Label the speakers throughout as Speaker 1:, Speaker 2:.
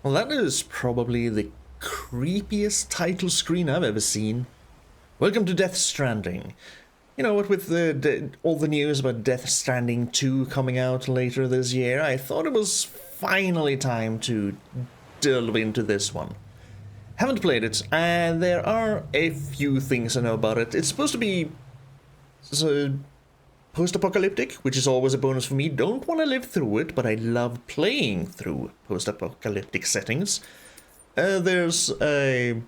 Speaker 1: Well, that is probably the creepiest title screen I've ever seen. Welcome to Death Stranding. You know what, with all the news about Death Stranding 2 coming out later this year, I thought it was finally time to delve into this one. Haven't played it, and there are a few things I know about it. It's supposed to be post-apocalyptic, which is always a bonus for me. Don't want to live through it, but I love playing through post-apocalyptic settings. There's a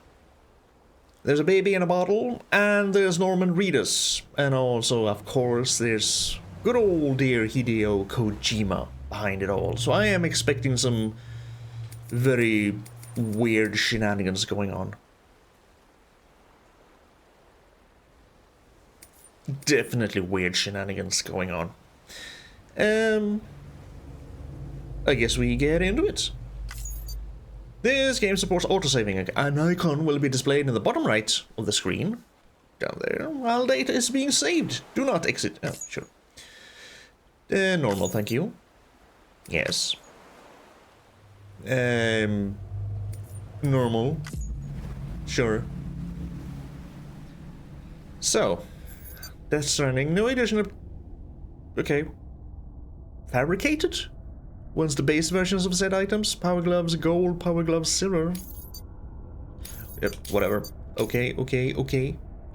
Speaker 1: baby in a bottle, and there's Norman Reedus, and also, of course, there's good old dear Hideo Kojima behind it all. So I am expecting some very weird shenanigans going on. Definitely weird shenanigans going on. I guess we get into it. This game supports autosaving. An icon will be displayed in the bottom right of the screen, down there, while data is being saved. Do not exit. Oh, sure. Normal, thank you. Yes. Normal. Sure. So, Death Stranding, no addition of... Okay. Fabricated? Once the base versions of said items, power gloves gold, power gloves silver. Yep, whatever. Okay.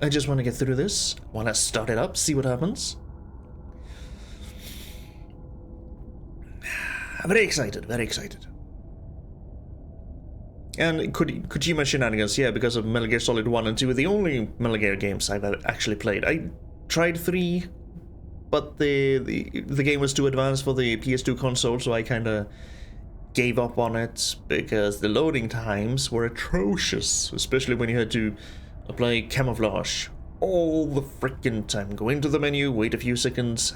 Speaker 1: I just want to get through this. Want to start it up, see what happens. Very excited. And Kojima shenanigans, yeah, because of Metal Gear Solid 1 and 2 are the only Metal Gear games I've actually played. I tried 3, but the game was too advanced for the PS2 console, so I kind of gave up on it because the loading times were atrocious, especially when you had to apply camouflage all the freaking time. Go into the menu, wait a few seconds,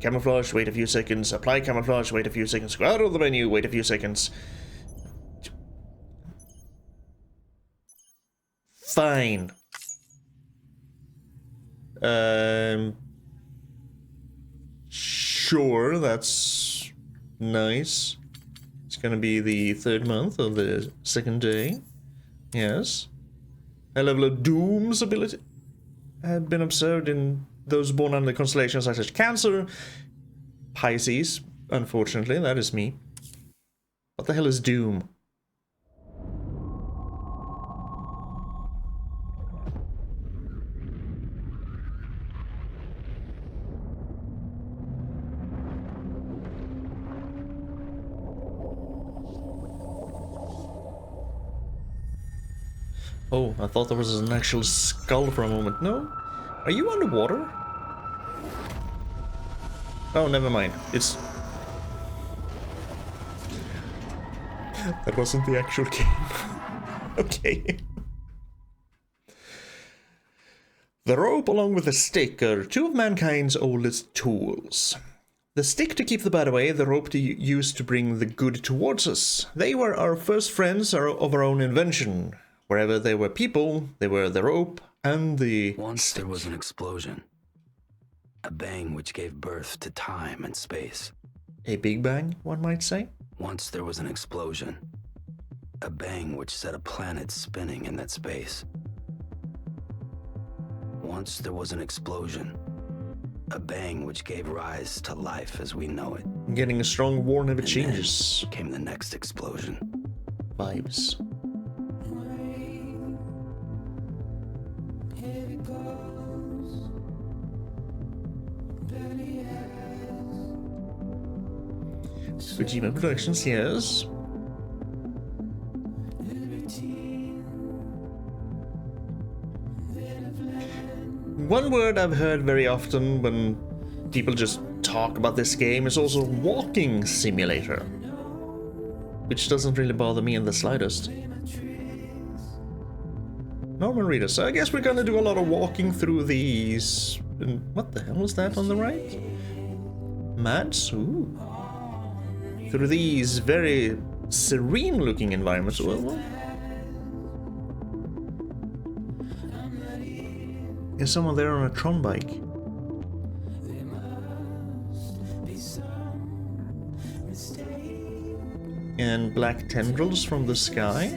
Speaker 1: camouflage, wait a few seconds, apply camouflage, wait a few seconds, go out of the menu, wait a few seconds. Fine. Sure, that's nice. It's gonna be the 3rd month of the 2nd day. Yes. A level of doom's ability had been observed in those born under constellations such as Cancer, Pisces. Unfortunately, that is me. What the hell is doom? Oh, I thought there was an actual skull for a moment. No? Are you underwater? Oh, never mind. It's... That wasn't the actual game. Okay. The rope along with the stick are two of mankind's oldest tools. The stick to keep the bad away, the rope to use to bring the good towards us. They were our first friends of our own invention. Wherever there were people, there were the rope and the
Speaker 2: Once
Speaker 1: stick.
Speaker 2: there was an explosion. A bang which gave birth to time and space.
Speaker 1: A big bang, one might say?
Speaker 2: Once there was an explosion. A bang which set a planet spinning in that space. Once there was an explosion. A bang which gave rise to life as we know it.
Speaker 1: Getting a strong war never
Speaker 2: And
Speaker 1: changes.
Speaker 2: then came the next explosion.
Speaker 1: Vibes. Kojima Productions, yes. One word I've heard very often when people just talk about this game is also walking simulator, which doesn't really bother me in the slightest. Norman Reedus, so I guess we're gonna do a lot of walking through these... What the hell is that on the right? Mads? Ooh. Through these very serene looking environments. Well, there's someone there on a Tron bike. And black tendrils from the sky.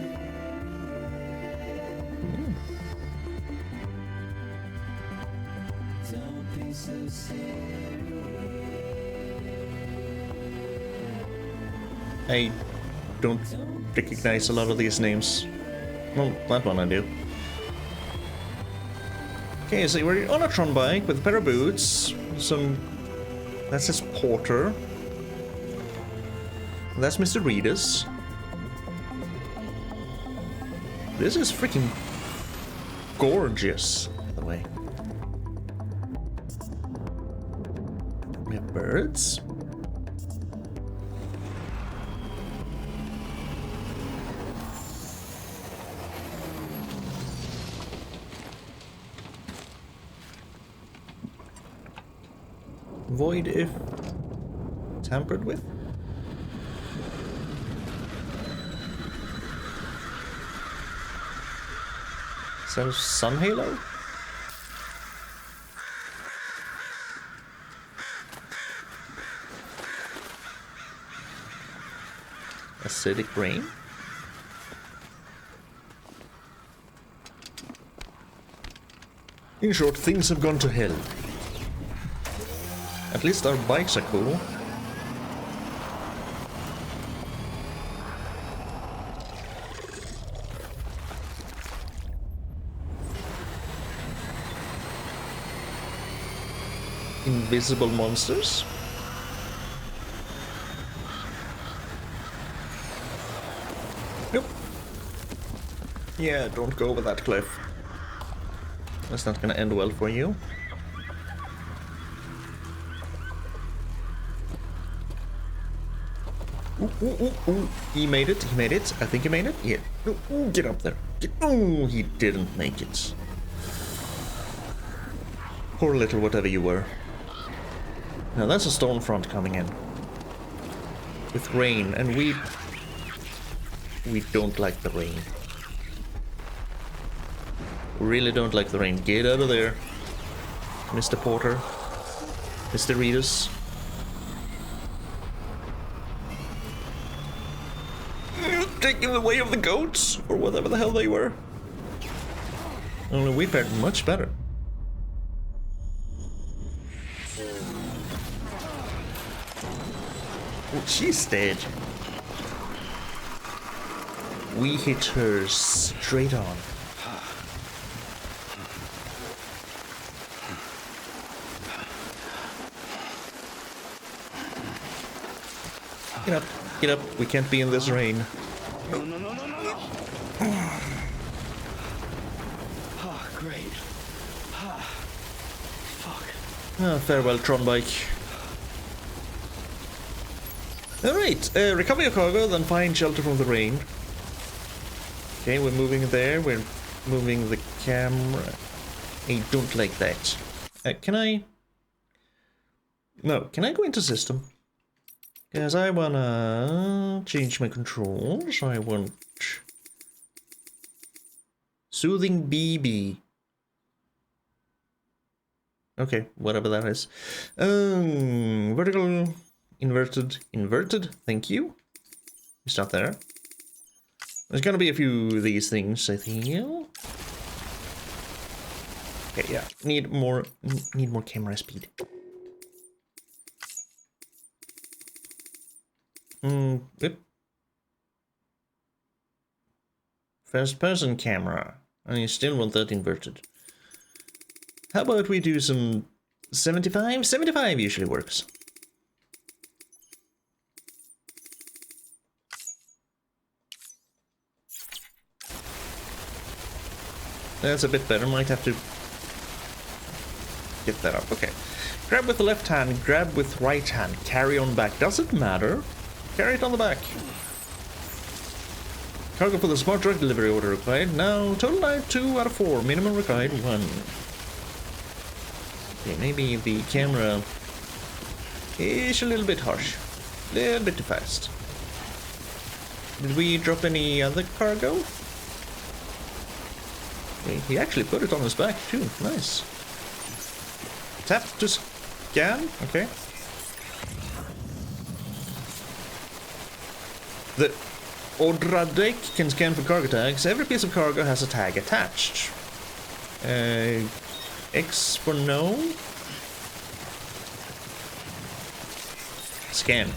Speaker 1: I don't recognize a lot of these names. Well, that one I do. Okay, so we're on a Tron bike with a pair of boots, some... That's his porter. That's Mr. Reedus. This is freaking gorgeous, by the way. We have birds. Void if tampered with. Is that a sun halo? Acidic rain? In short, things have gone to hell. At least our bikes are cool. Invisible monsters. Nope. Yeah, don't go over that cliff. That's not gonna end well for you. Ooh, he made it, he made it. I think he made it. Yeah. Ooh, get up there. Oh, he didn't make it. Poor little whatever you were. Now that's a storm front coming in. With rain, and we don't like the rain. We really don't like the rain. Get out of there, Mr. Porter. Mr. Reedus. Taking the way of the goats, or whatever the hell they were. Only we fared much better. Oh, she's dead. We hit her straight on. Get up, get up. We can't be in this rain.
Speaker 2: No. Oh, great. Fuck.
Speaker 1: Farewell, Tron bike. Alright, recover your cargo, then find shelter from the rain. Okay, we're moving there, we're moving the camera. I don't like that. Can I... No, can I go into system? Because I wanna change my controls. I want soothing BB. Okay, whatever that is. Vertical, inverted. Thank you. Stop there. There's gonna be a few of these things, I think. Okay, yeah. Need more camera speed. Yep. First person camera. And you still want that inverted. How about we do some 75? 75 usually works. That's a bit better. Might have to get that up. Okay. Grab with the left hand, grab with right hand, carry on back. Doesn't matter. Carry it on the back. Cargo for the smart drug delivery order required. Now, total dive 2 out of 4. Minimum required 1. Okay, maybe the camera is a little bit harsh. A little bit too fast. Did we drop any other cargo? Okay, he actually put it on his back too. Nice. Tap to scan. Okay. The Ordra deck can scan for cargo tags. Every piece of cargo has a tag attached. X for no. Scan.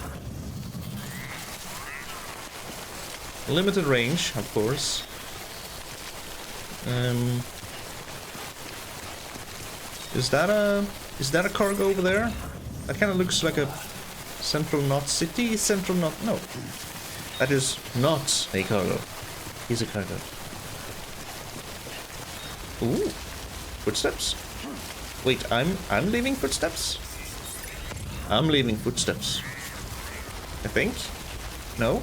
Speaker 1: Limited range, of course. Is that a cargo over there? That kind of looks like a central knot city. Central knot. No, that is not a cargo. He's a cargo. Ooh, footsteps. Wait, I'm leaving footsteps. I'm leaving footsteps. I think. No.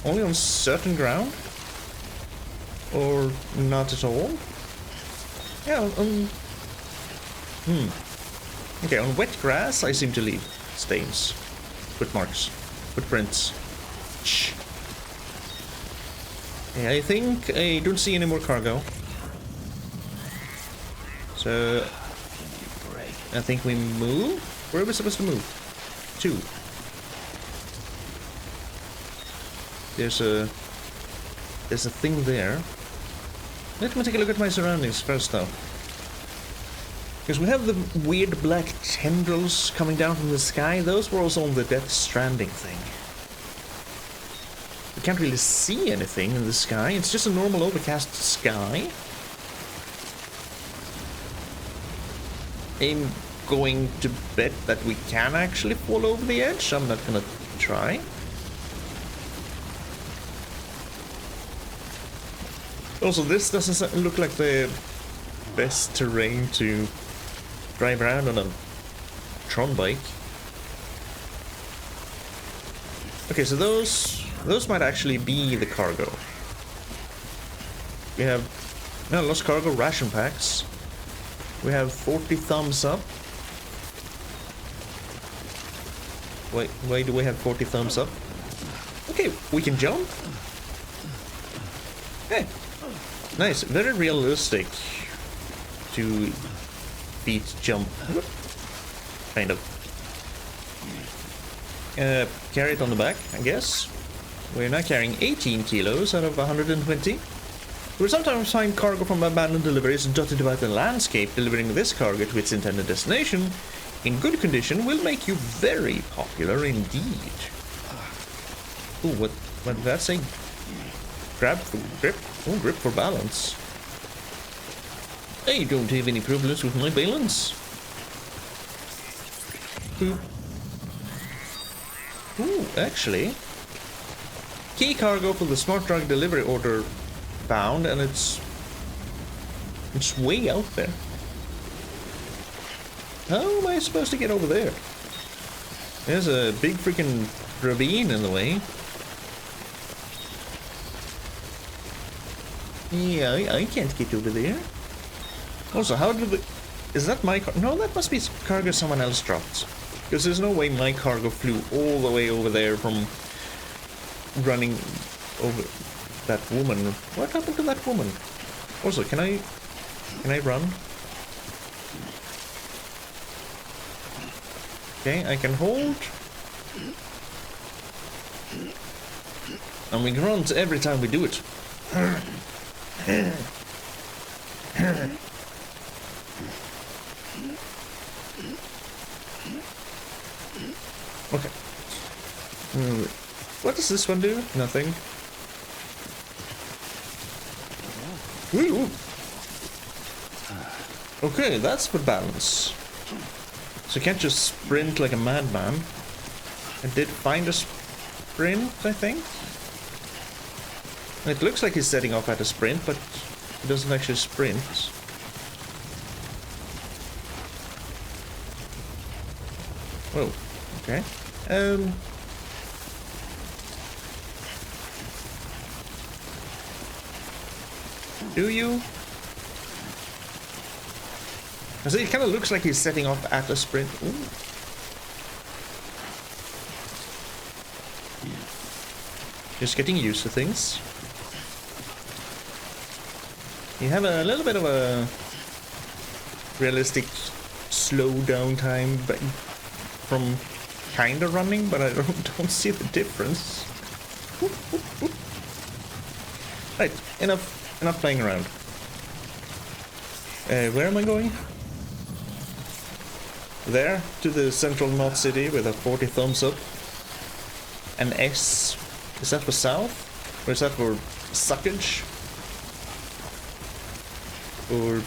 Speaker 1: Only on certain ground? Or not at all? Yeah, Okay, on wet grass I seem to leave stains. Footmarks. Footprints. Shh. Yeah, I think I don't see any more cargo. So I think we move? Where are we supposed to move? 2. There's a thing there. Let me take a look at my surroundings first, though. Because we have the weird black tendrils coming down from the sky. Those were also on the Death Stranding thing. We can't really see anything in the sky. It's just a normal overcast sky. I'm going to bet that we can actually fall over the edge. I'm not gonna try. Also, this doesn't look like the best terrain to drive around on a Tron bike. Okay, so those might actually be the cargo. We have lost cargo ration packs. We have 40 thumbs up. Why do we have 40 thumbs up? Okay, we can jump. Hey. Nice, very realistic to beat jump. Kind of. Carry it on the back, I guess. We're now carrying 18 kilos out of 120. We sometimes find cargo from abandoned deliveries dotted about the landscape. Delivering this cargo to its intended destination in good condition will make you very popular indeed. Ooh, what did that say? Grab for grip. Oh, grip for balance. I don't have any problems with my balance. Ooh, actually. Key cargo for the smart drug delivery order found, and it's way out there. How am I supposed to get over there? There's a big freaking ravine in the way. Yeah, I can't get over there. Also, how did is that my car? No, that must be cargo someone else dropped. Because there's no way my cargo flew all the way over there from running over that woman. What happened to that woman? Also, can I run? Okay, I can hold. And we grunt every time we do it. Okay. What does this one do? Nothing. Ooh. Okay, that's for balance. So you can't just sprint like a madman. I did find a sprint, I think. It looks like he's setting off at a sprint, but he doesn't actually sprint. Whoa, okay. Do you? I see, it kind of looks like he's setting off at a sprint. Ooh. Just getting used to things. You have a little bit of a realistic slow down time from kind of running, but I don't see the difference. Right, enough playing around. Where am I going? There, to the central North City with a 40 thumbs up. An S, is that for south? Or is that for suckage? Or,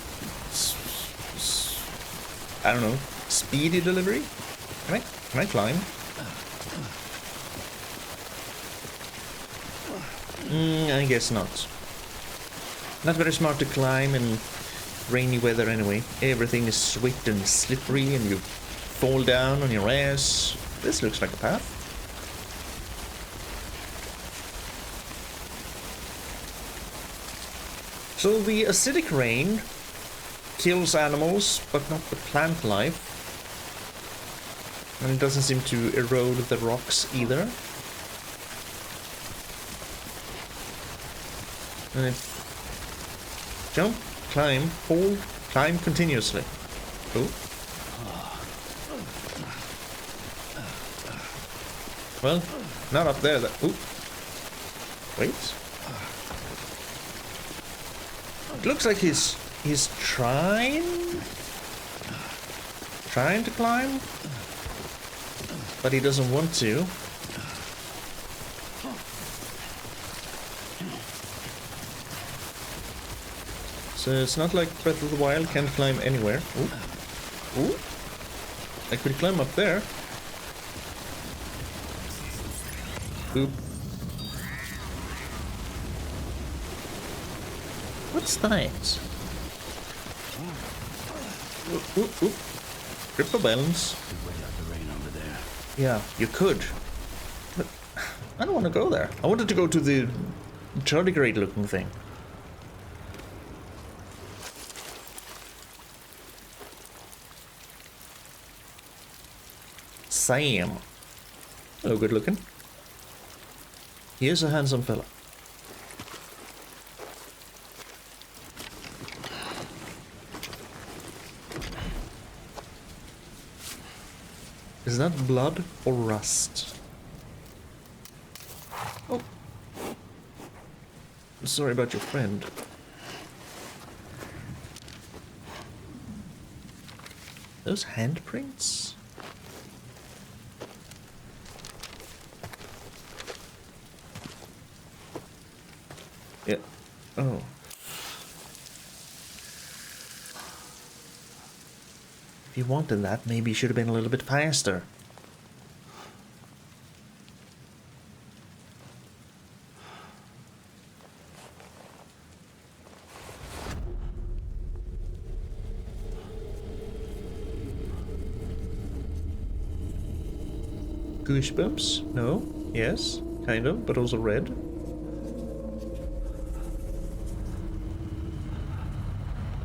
Speaker 1: I don't know, speedy delivery? Can I climb? I guess not. Not very smart to climb in rainy weather anyway. Everything is wet and slippery and you fall down on your ass. This looks like a path. So the acidic rain kills animals, but not the plant life. And it doesn't seem to erode the rocks either. And it jump, climb, hold, climb continuously. Oh. Well, not up there. Ooh. Wait. It looks like he's trying to climb, but he doesn't want to. So it's not like Breath of the Wild can't climb anywhere. Ooh. Ooh. I could climb up there. Oop. What's that? Oop, oop, oop. Grip for balance.
Speaker 2: Could wait out the rain over there.
Speaker 1: Yeah, you could. But I don't want to go there. I wanted to go to the tardigrade looking thing. Sam. Oh, good looking. He is a handsome fella. Is that blood or rust? Oh. Sorry about your friend. Those handprints? Yeah. Oh. If you wanted that, maybe you should have been a little bit faster. Goosebumps? No? Yes? Kind of, but also red.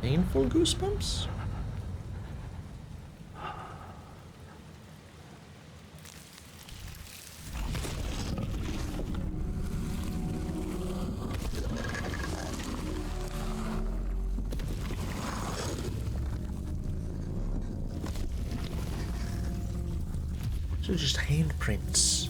Speaker 1: Painful goosebumps? So just handprints.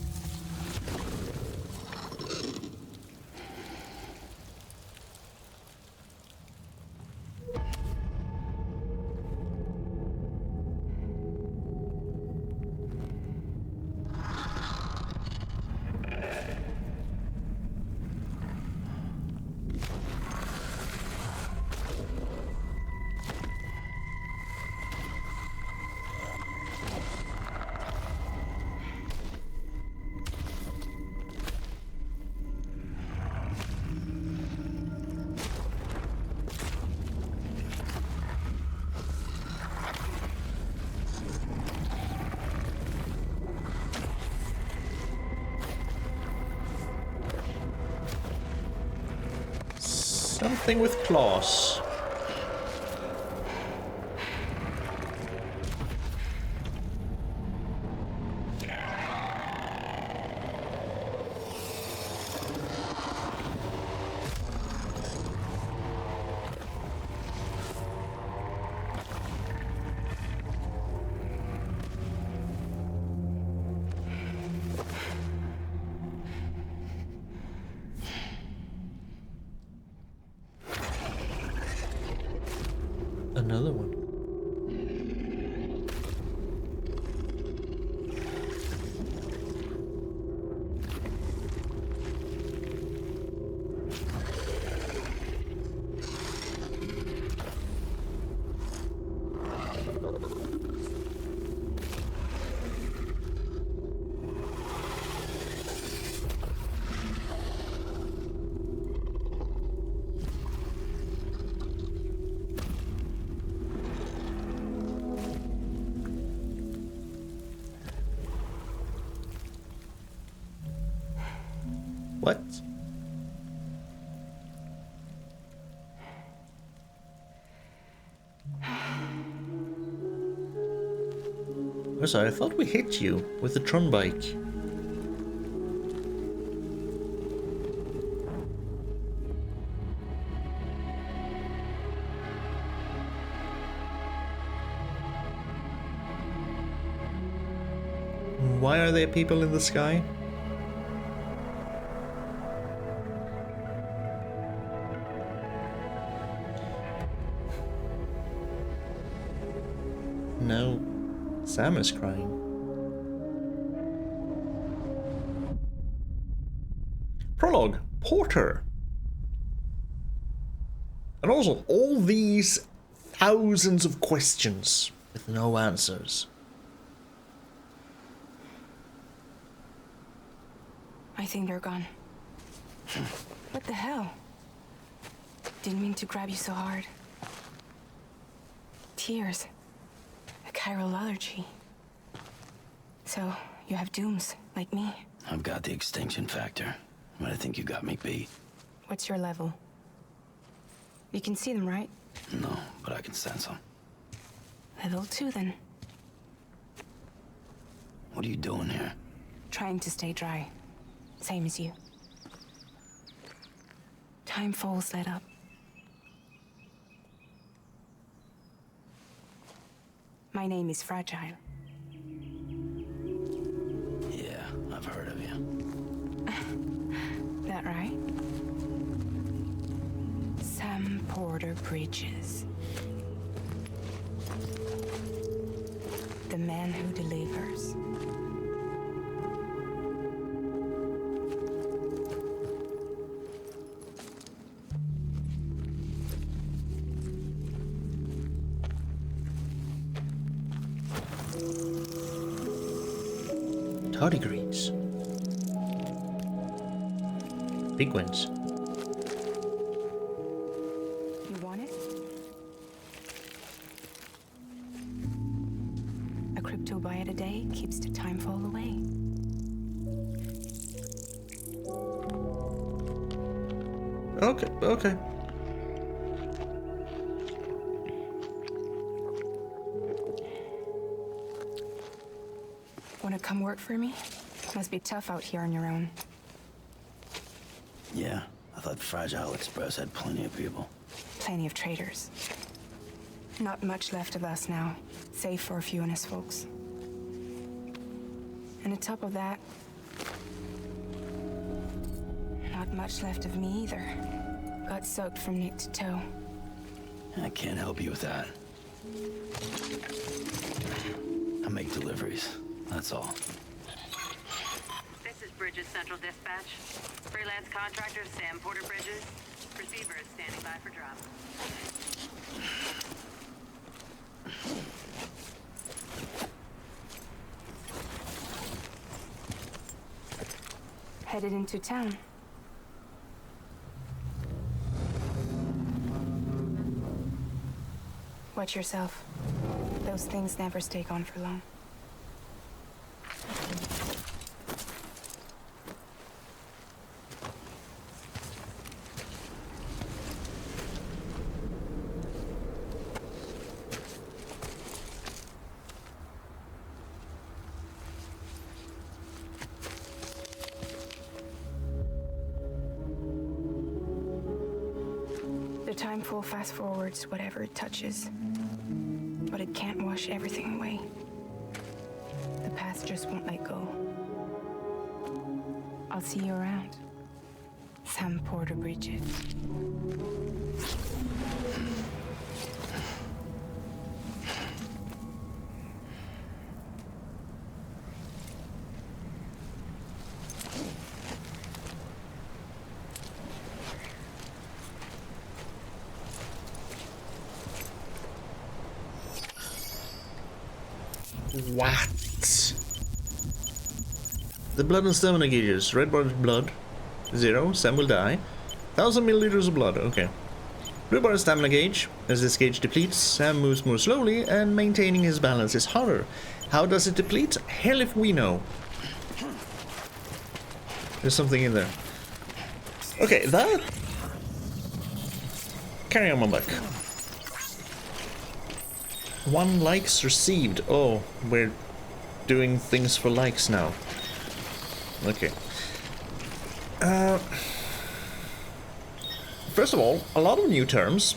Speaker 1: Something with claws. Another one. What? I'm sorry, I thought we hit you with the Tron bike. Why are there people in the sky? No, Sam is crying. Prologue, Porter. And also, all these thousands of questions with no answers.
Speaker 3: I think they're gone. What the hell? Didn't mean to grab you so hard. Tears. A chiral allergy. So, you have dooms, like me.
Speaker 2: I've got the extinction factor, but I think you got me beat.
Speaker 3: What's your level? You can see them, right?
Speaker 2: No, but I can sense them.
Speaker 3: Level 2, then.
Speaker 2: What are you doing here?
Speaker 3: Trying to stay dry. Same as you. Time falls let up. My name is Fragile.
Speaker 2: Yeah, I've heard of you.
Speaker 3: That right? Sam Porter Bridges. The man who delivers.
Speaker 1: Tardigrades. Big ones.
Speaker 3: You want it? A crypto bite a day keeps the time fall away.
Speaker 1: Okay, okay.
Speaker 3: Wanna come work for me? Must be tough out here on your own.
Speaker 2: Yeah, I thought Fragile Express had plenty of people.
Speaker 3: Plenty of traitors. Not much left of us now, save for a few honest folks. And on top of that, not much left of me either. Got soaked from neck to toe.
Speaker 2: I can't help you with that. I make deliveries, that's all.
Speaker 4: This is Bridges Central Dispatch. Freelance contractor Sam Porter Bridges. Receiver is standing by for drop.
Speaker 3: Headed into town. Watch yourself. Those things never stay gone for long. The time full fast forwards whatever it touches. But it can't wash everything away. The past just won't let go. I'll see you around. Sam Porter Bridges.
Speaker 1: What? The blood and stamina gauges. Red bar is blood. 0. Sam will die. 1000 milliliters of blood. Okay. Blue bar is stamina gauge. As this gauge depletes, Sam moves more slowly and maintaining his balance is harder. How does it deplete? Hell if we know. There's something in there. Okay, that... Carry on my back. 1 likes received. Oh, we're doing things for likes now. Okay. First of all, a lot of new terms.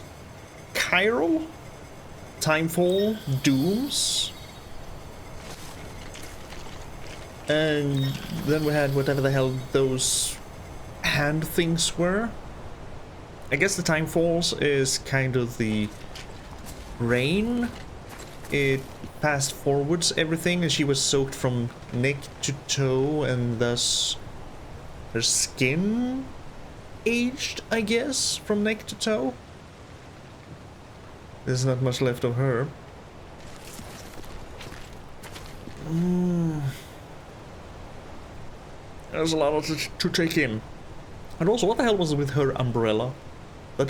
Speaker 1: Chiral, Timefall, Dooms. And then we had whatever the hell those hand things were. I guess the Timefalls is kind of the rain. It fast forwards everything, and she was soaked from neck to toe, and thus her skin aged, I guess, from neck to toe. There's not much left of her. There's a lot to take in. And also, what the hell was with her umbrella? That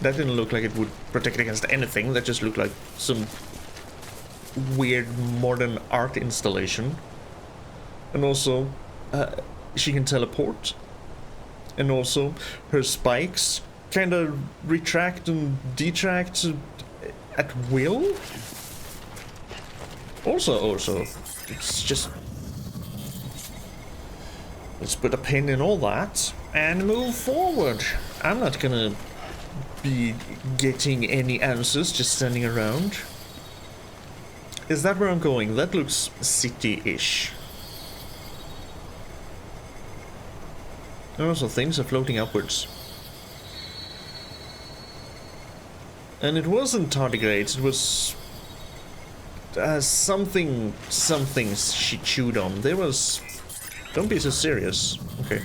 Speaker 1: didn't look like it would protect against anything. That just looked like some weird modern art installation. And also, she can teleport. And also, her spikes kind of retract and detract at will. Also, it's just... Let's put a pin in all that and move forward. I'm not gonna be getting any answers just standing around. Is that where I'm going? That looks city-ish. And also things are floating upwards. And it wasn't tardigrades, it was... something she chewed on. There was... Don't be so serious. Okay.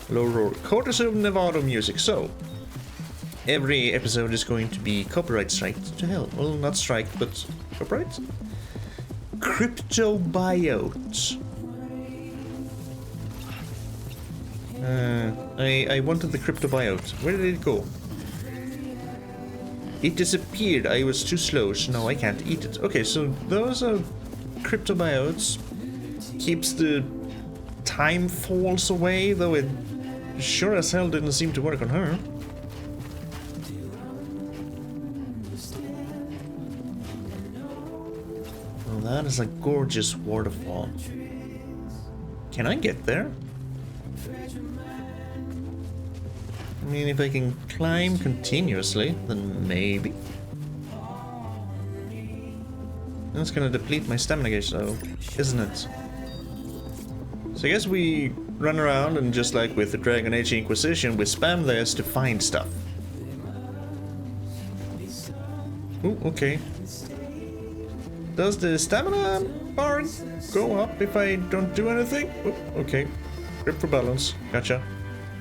Speaker 1: Low roar. Cortisone Nevada music. So, every episode is going to be copyright striked to hell. Well, not striked, but copyright? Cryptobiote. I wanted the cryptobiote. Where did it go? It disappeared. I was too slow, so now I can't eat it. Okay, so those are cryptobiotes. Keeps the time falls away, though it sure as hell didn't seem to work on her. Well, that is a gorgeous waterfall. Can I get there? I mean, if I can climb continuously, then maybe. That's gonna deplete my stamina gauge though, isn't it? So I guess we run around and just like with the Dragon Age Inquisition, we spam this to find stuff. Ooh, okay. Does the stamina bar go up if I don't do anything? Ooh, okay. Grip for balance. Gotcha.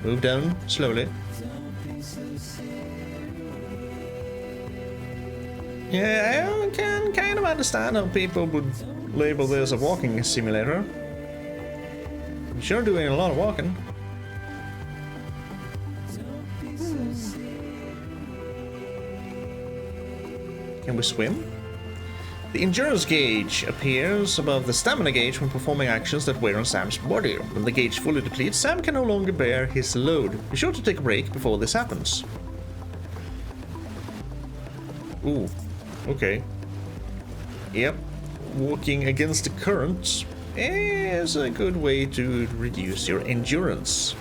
Speaker 1: Move down slowly. Yeah, I can kind of understand how people would label this a walking simulator. I'm sure doing a lot of walking. Can we swim? The endurance gauge appears above the stamina gauge when performing actions that wear on Sam's body. When the gauge fully depletes, Sam can no longer bear his load. Be sure to take a break before this happens. Ooh, okay. Yep, walking against the current is a good way to reduce your endurance.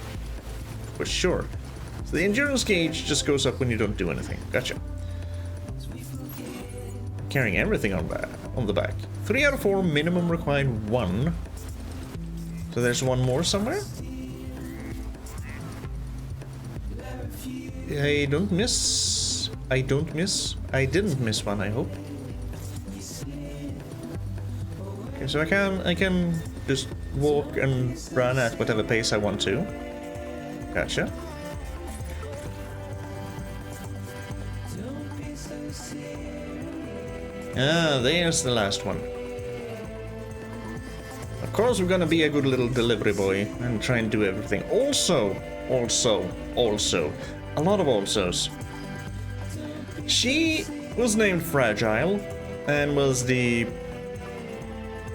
Speaker 1: For sure. So the endurance gauge just goes up when you don't do anything. Gotcha. Carrying everything on the back. 3 out of 4, minimum required 1. So there's one more somewhere? I don't miss. I don't miss. I didn't miss one, I hope. Okay, so I can just walk and run at whatever pace I want to. Gotcha. Ah, there's the last one. Of course we're gonna be a good little delivery boy and try and do everything. Also, a lot of alsos. She was named Fragile and was the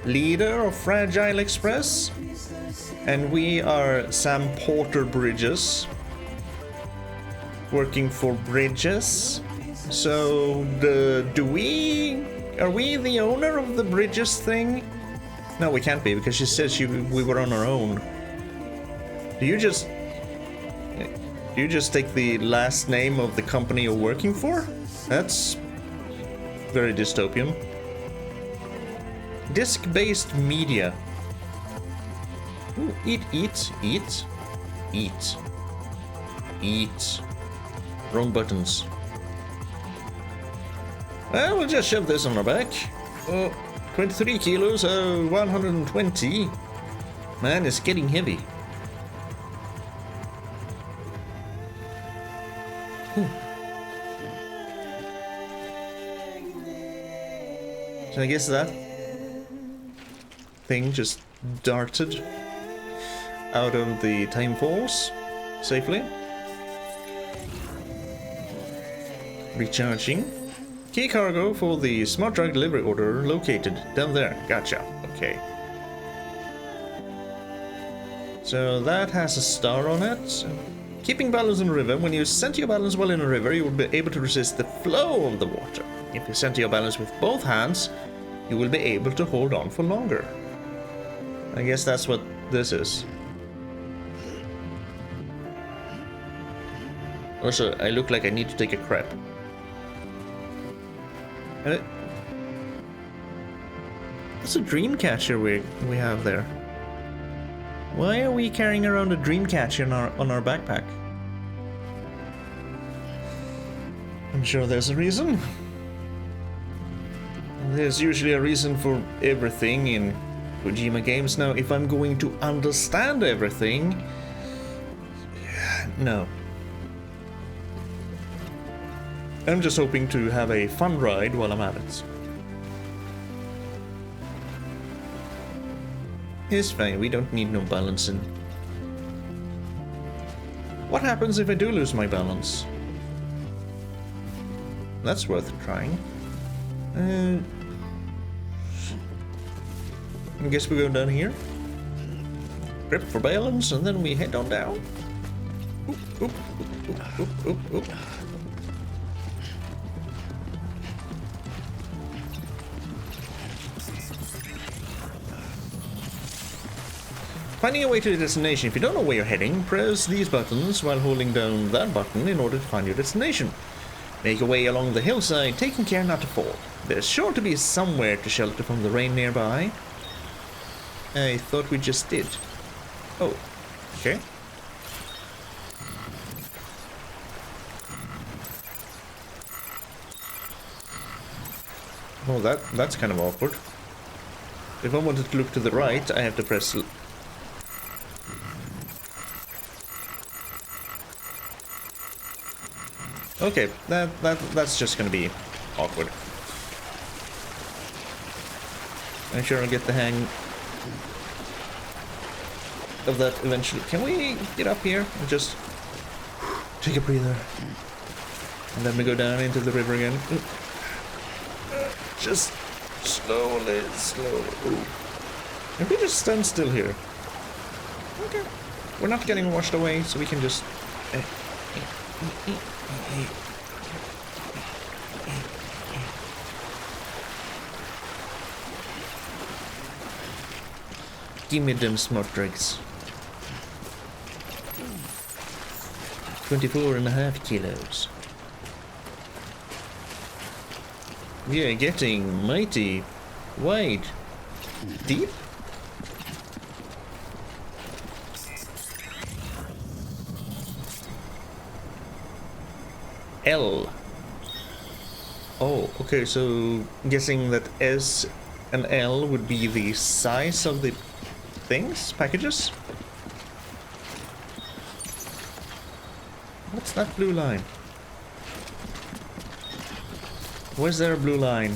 Speaker 1: leader of Fragile Express. And we are Sam Porter Bridges, working for Bridges. So, are we the owner of the Bridges thing? No, we can't be, because she said we were on our own. Do you just take the last name of the company you're working for? That's very dystopian. Disc-based media. Ooh, eat. Wrong buttons. Well, we'll just shove this on our back. 23 kilos, 120. Man, it's getting heavy. So I guess that thing just darted out of the time falls safely. Recharging. Key cargo for the smart drug delivery order located down there. Gotcha. Okay. So that has a star on it. Keeping balance in a river. When you center your balance well in a river, you will be able to resist the flow of the water. If you center your balance with both hands, you will be able to hold on for longer. I guess that's what this is. Also, I look like I need to take a crap. It's a dream catcher we have there. Why are we carrying around a dream catcher on our backpack? I'm sure there's a reason. There's usually a reason for everything in Kojima games. Now, if I'm going to understand everything, no. I'm just hoping to have a fun ride while I'm at it. It's fine, we don't need no balancing. What happens if I do lose my balance? That's worth trying. I guess we go down here. Grip for balance, and then we head on down. Oop, oop, oop, oop, oop, oop. Finding your way to the destination. If you don't know where you're heading, press these buttons while holding down that button in order to find your destination. Make your way along the hillside, taking care not to fall. There's sure to be somewhere to shelter from the rain nearby. I thought we just did. Oh, okay. Oh, that's kind of awkward. If I wanted to look to the right, I have to press... Okay, that's just gonna be awkward. I'm sure I'll get the hang of that eventually. Can we get up here and just take a breather? And then we go down into the river again. Just slowly. Ooh. If we just stand still here. Okay. We're not getting washed away, so we can just... Give me them smart drugs. 24.5 kilos. We are getting mighty wide. Deep? L. Oh, okay, so guessing that S and L would be the size of the things, packages? What's that blue line? Where's there a blue line?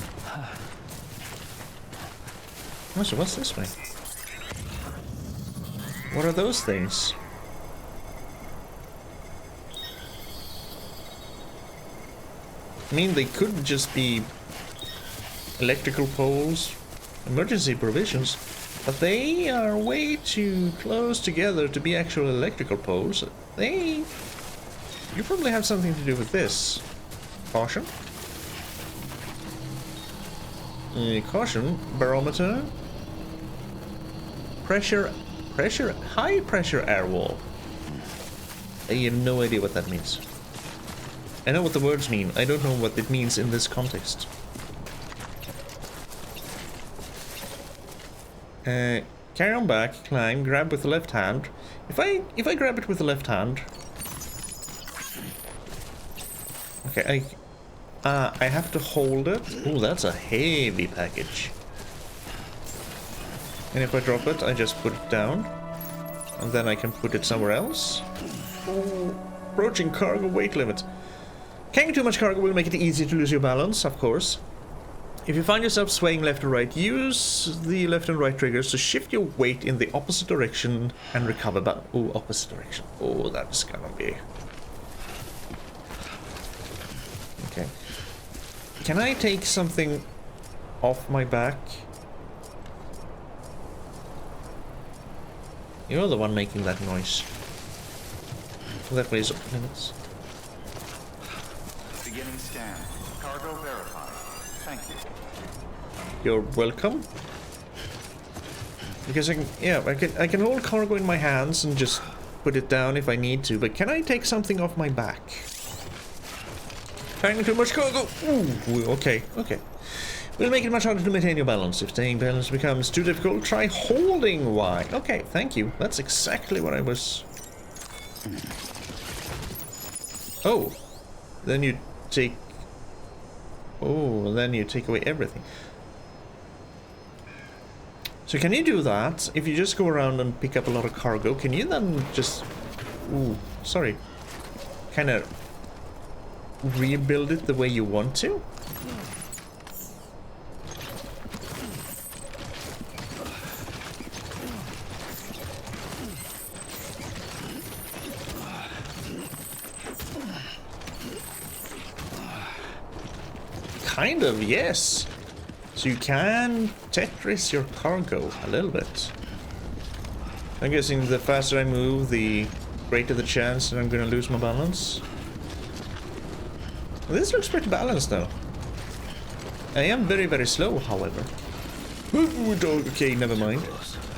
Speaker 1: Oh, so what's this way? What are those things? I mean, they could just be electrical poles, emergency provisions, but they are way too close together to be actual electrical poles. You probably have something to do with this. Caution. Caution. Barometer. Pressure, high pressure air wall. I have no idea what that means. I know what the words mean. I don't know what it means in this context. Carry on back, climb, grab with the left hand. If I grab it with the left hand. Okay, I have to hold it. Oh, that's a heavy package. And if I drop it, I just put it down. And then I can put it somewhere else. Oh, approaching cargo weight limit. Carrying too much cargo will make it easy to lose your balance, of course. If you find yourself swaying left or right, use the left and right triggers to shift your weight in the opposite direction and recover back. Oh, opposite direction. Oh, that's gonna be... Okay. Can I take something off my back? You're the one making that noise. That weighs off limits.
Speaker 5: Beginning scan. Cargo verified. Thank you.
Speaker 1: You're welcome. Because I can hold cargo in my hands and just put it down if I need to, but can I take something off my back? Carrying too much cargo. Ooh, okay. Will make it much harder to maintain your balance. If staying balanced becomes too difficult, try holding Y. Okay, thank you. That's exactly what I was... Oh. Then you take... Oh, then you take away everything. So can you do that? If you just go around and pick up a lot of cargo, can you then just... Ooh, sorry. Kind of rebuild it the way you want to? Kind of, yes. So you can Tetris your cargo a little bit. I'm guessing the faster I move, the greater the chance that I'm going to lose my balance. This looks pretty balanced though. I am very, very slow, however. Okay, never mind.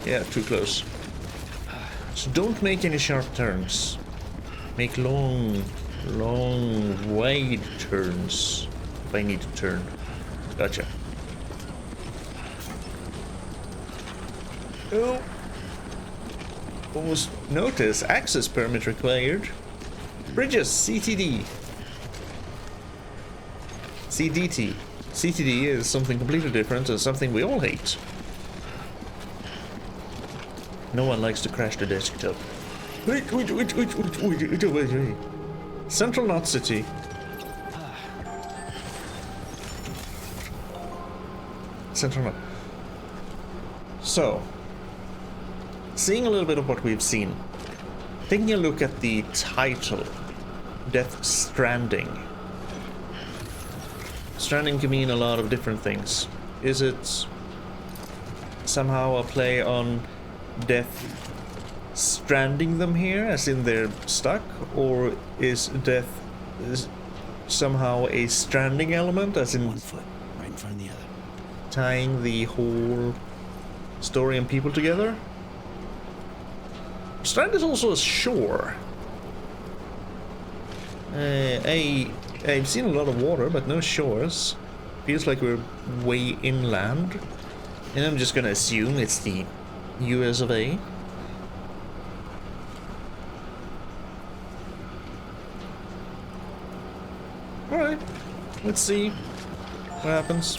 Speaker 1: Yeah, too close. So don't make any sharp turns. Make long, wide turns. If I need to turn. Gotcha. Oh. Almost notice. Access permit required. Bridges. CTD. CDT. CTD is something completely different and something we all hate. No one likes to crash the desktop. Wait. Central Knot City. Central Knot. So, seeing a little bit of what we've seen, taking a look at the title, Death Stranding. Stranding can mean a lot of different things. Is it somehow a play on death stranding them here, as in they're stuck, or is death somehow a stranding element, as in
Speaker 2: One foot right in front of the other.
Speaker 1: tying the whole story and people together? Strand is also a shore. I've seen a lot of water, but no shores. Feels like we're way inland. And I'm just gonna assume it's the US of A. Alright, let's see what happens.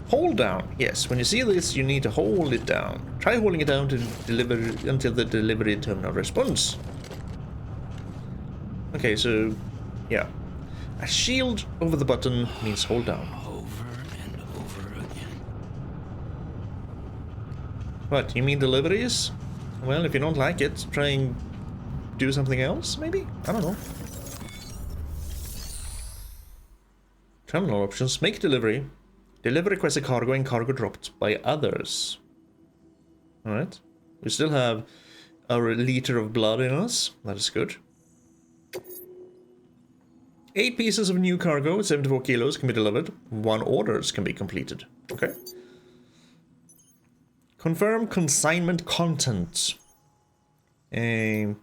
Speaker 1: Hold down. Yes, when you see this, you need to hold it down. Try holding it down to deliver until the delivery terminal responds. Okay, so yeah, a shield over the button means hold down.
Speaker 2: Over and
Speaker 1: What, you mean deliveries? Well, if you don't like it, try and do something else, maybe? I don't know. Terminal options. Make delivery. Deliver requested cargo and cargo dropped by others. Alright. We still have our liter of blood in us. That is good. 8 pieces of new cargo, 74 kilos, can be delivered. 1 orders can be completed. Okay. Confirm consignment content. A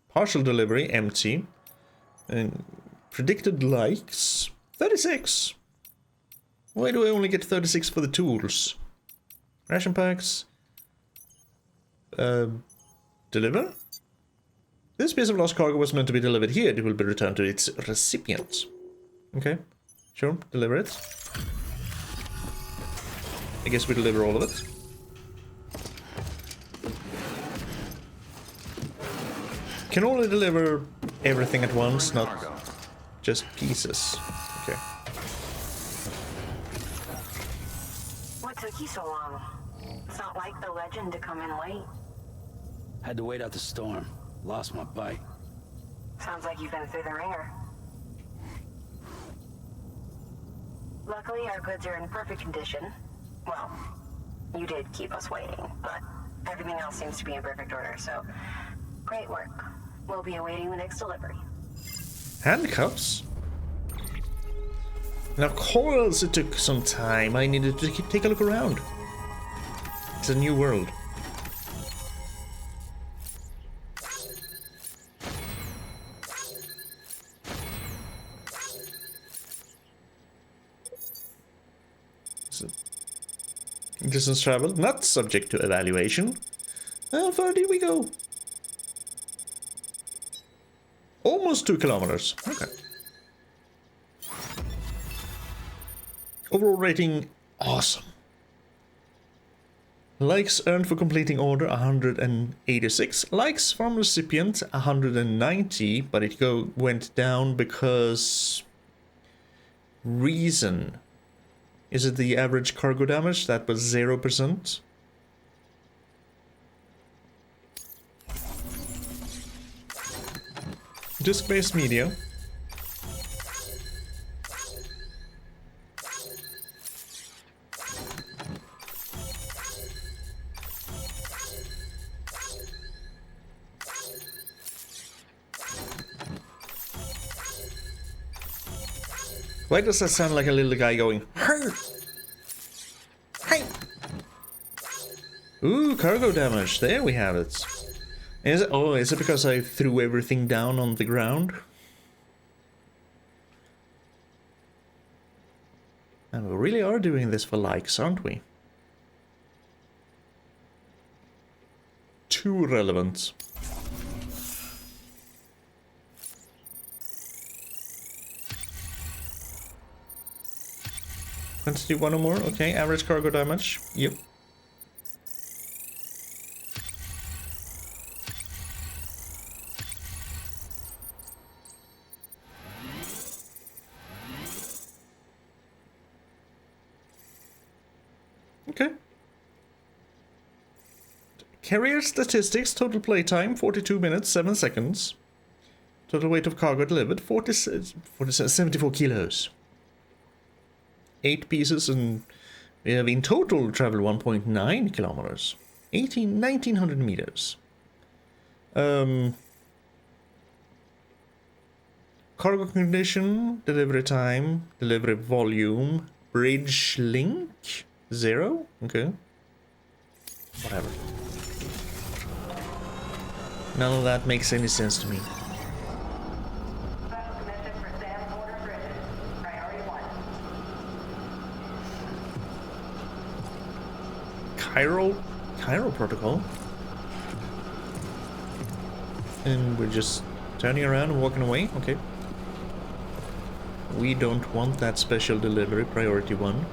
Speaker 1: partial delivery, empty. And predicted likes, 36. Why do I only get 36 for the tools? Ration packs. Deliver? This piece of lost cargo was meant to be delivered here. It will be returned to its recipient. Okay. Sure, deliver it. I guess we deliver all of it. Can only deliver everything at once, not just pieces. Okay.
Speaker 6: What took you so long? It's not like the legend to come in late.
Speaker 2: Had to wait out the storm. Lost my bike.
Speaker 6: Sounds like you've been through the ringer. Luckily, our goods are in perfect condition. Well, you did keep us waiting, but everything else seems to be in perfect order, so great work. We'll be awaiting the next delivery.
Speaker 1: Handcuffs? Now, of course it took some time. I needed to take a look around. It's a new world. Distance traveled, not subject to evaluation. How far did we go? Almost 2 kilometers. Okay. Overall rating, awesome. Likes earned for completing order, 186. Likes from recipient, 190, but it went down because... Reason. Is it the average cargo damage? That was 0%. Disk-based media. Why does that sound like a little guy going, "Hey! Hey!" Ooh, cargo damage. There we have it. Is it because I threw everything down on the ground? And we really are doing this for likes, aren't we? Too relevant. Let's do one or more. Okay, average cargo damage. Yep. Okay. Carrier statistics, total playtime 42 minutes 7 seconds. Total weight of cargo delivered 74 kilos. 8 pieces, and we have in total traveled 1.9 kilometers. 1900 meters. Cargo condition, delivery time, delivery volume, bridge link, 0. Okay. Whatever. None of that makes any sense to me.
Speaker 6: Special commission for Sam Porter Bridges. Priority 1.
Speaker 1: Chiral protocol. And we're just turning around and walking away. Okay. We don't want that special delivery, priority 1.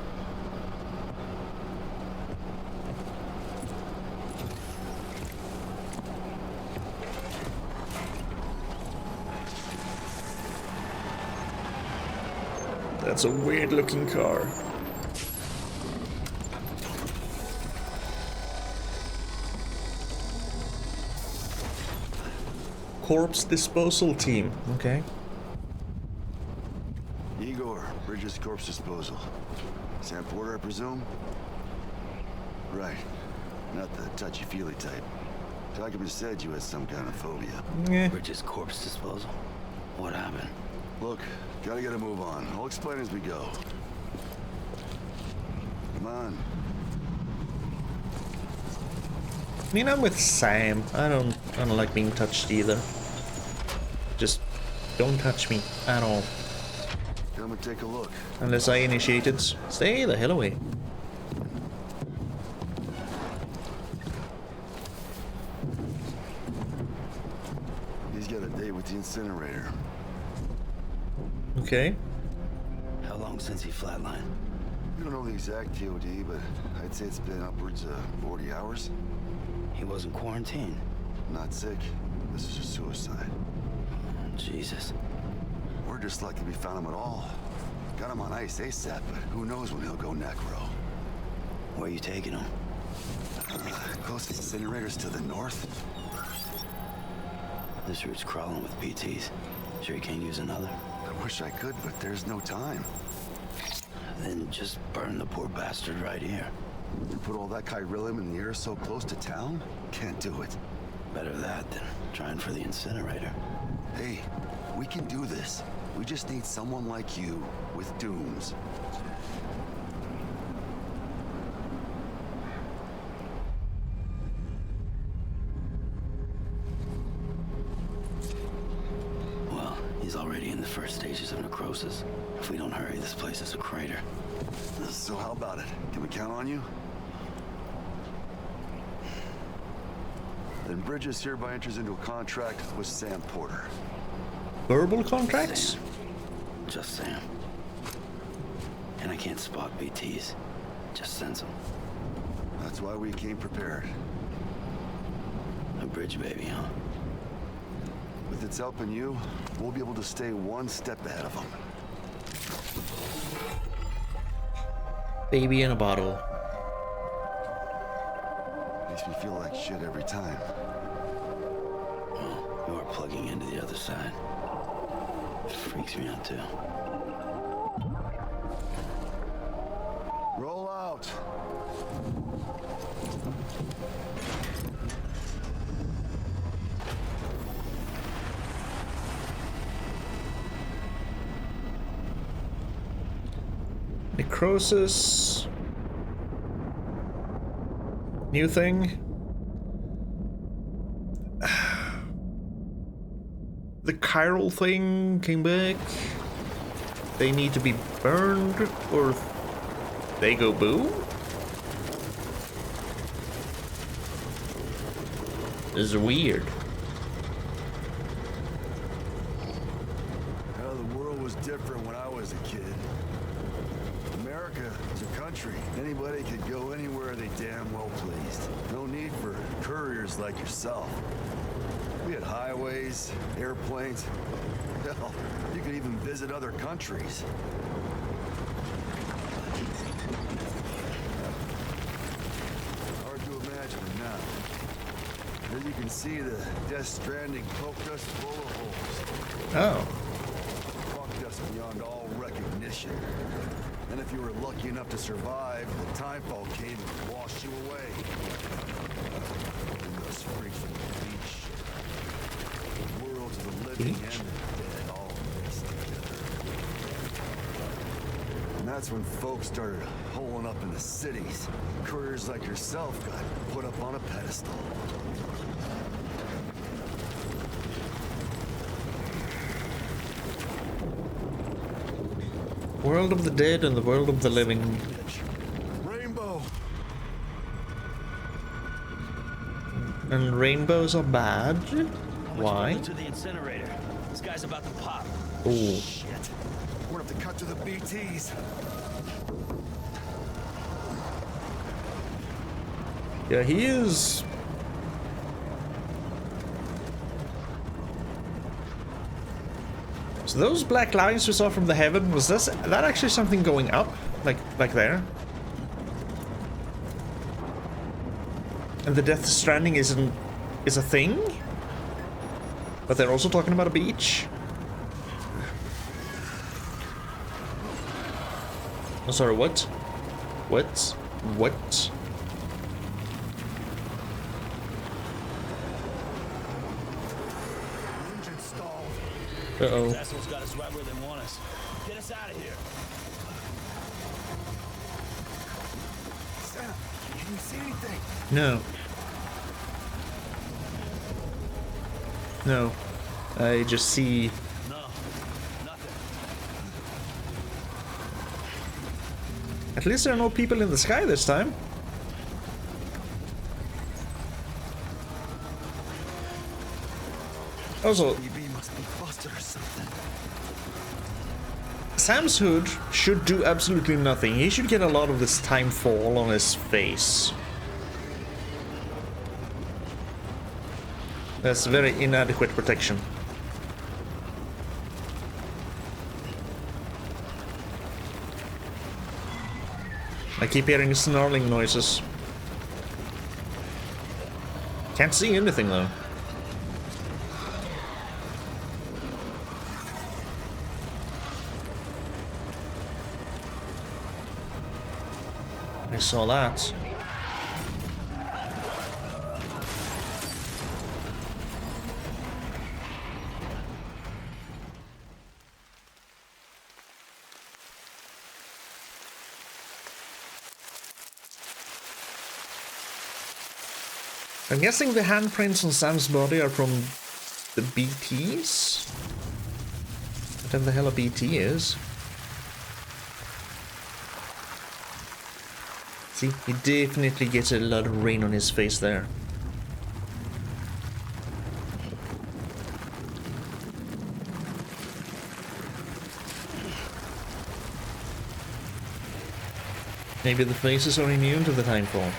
Speaker 1: That's a weird looking car. Corpse disposal team. Okay.
Speaker 7: Igor, Bridges Corpse Disposal. Sam Porter, I presume? Right. Not the touchy-feely type. Kojima said you had some kind of phobia.
Speaker 1: Yeah.
Speaker 2: Bridges corpse disposal. What happened?
Speaker 7: Look, gotta get a move on. I'll explain as we go. Come on.
Speaker 1: I mean, I'm with Sam. I don't like being touched either. Just don't touch me at all.
Speaker 7: Come and take a look.
Speaker 1: Unless I initiate it. Stay the hell away.
Speaker 7: He's got a date with the incinerator.
Speaker 1: Okay.
Speaker 2: How long since he flatlined?
Speaker 7: We don't know the exact TOD, but I'd say it's been upwards of 40 hours.
Speaker 2: He wasn't quarantined.
Speaker 7: Not sick. This is a suicide.
Speaker 2: Jesus.
Speaker 7: We're just lucky we found him at all. Got him on ice ASAP, but who knows when he'll go necro.
Speaker 2: Where you taking him?
Speaker 7: Closest incinerators to the north.
Speaker 2: This route's crawling with PTs. Sure you can't use another?
Speaker 7: I wish I could, but there's no time.
Speaker 2: Then just burn the poor bastard right here.
Speaker 7: You put all that chiralium in the air so close to town? Can't do it.
Speaker 2: Better that than trying for the incinerator.
Speaker 7: Hey, we can do this. We just need someone like you with dooms.
Speaker 2: Well, he's already in the first stages of necrosis. If we don't hurry, this place is a crater.
Speaker 7: So how about it? Can we count on you? Then Bridges hereby enters into a contract with Sam Porter.
Speaker 1: Verbal contracts?
Speaker 2: Sam. Just Sam. And I can't spot BTs. Just sense them.
Speaker 7: That's why we came prepared.
Speaker 2: A bridge baby, huh?
Speaker 7: With its help and you, we'll be able to stay one step ahead of them.
Speaker 1: Baby in a bottle.
Speaker 7: Makes me feel like shit every time.
Speaker 2: Well, you are plugging into the other side. It freaks me out too.
Speaker 7: Roll out!
Speaker 1: Necrosis. New thing. The chiral thing came back. They need to be burned or they go boom? This is weird.
Speaker 7: Well, the world was different when I was a kid. America is a country. Anybody could go anywhere they damn well pleased. No need for couriers like yourself. We had highways, airplanes. Hell, you could even visit other countries. Hard to imagine it now. As you can see, the Death Stranding poked us full of holes.
Speaker 1: Oh.
Speaker 7: Fucked us beyond all recognition. And if you were lucky enough to survive, the timefall came and washed you away. And those freaks from the beach. The worlds of the living and the dead all mixed together. And that's when folks started holing up in the cities. Couriers like yourself got put up on a pedestal.
Speaker 1: World of the dead and the world of the living.
Speaker 7: Rainbow!
Speaker 1: And rainbows are bad? Why?
Speaker 2: To the incinerator. This guy's about to pop.
Speaker 1: Oh.
Speaker 7: Shit. We're gonna have to cut to the BTs.
Speaker 1: Yeah, he is. So those black lines we saw from the heaven, was that actually something going up? Like there? And the Death Stranding is a thing? But they're also talking about a beach. Oh, sorry, what? What? What? Uh-oh.
Speaker 8: Those assholes got us right where they want us. Get us out of here.
Speaker 7: Sam, can you see anything?
Speaker 1: No. No. I just see...
Speaker 8: No, nothing.
Speaker 1: At least there are no people in the sky this time. Also,
Speaker 7: EB must be busted or something.
Speaker 1: Sam's hood should do absolutely nothing. He should get a lot of this time fall on his face. That's very inadequate protection. I keep hearing snarling noises. Can't see anything though. I saw that. I'm guessing the handprints on Sam's body are from the BTs? Whatever the hell a BT is. See, he definitely gets a lot of rain on his face there. Maybe the faces are immune to the timefall.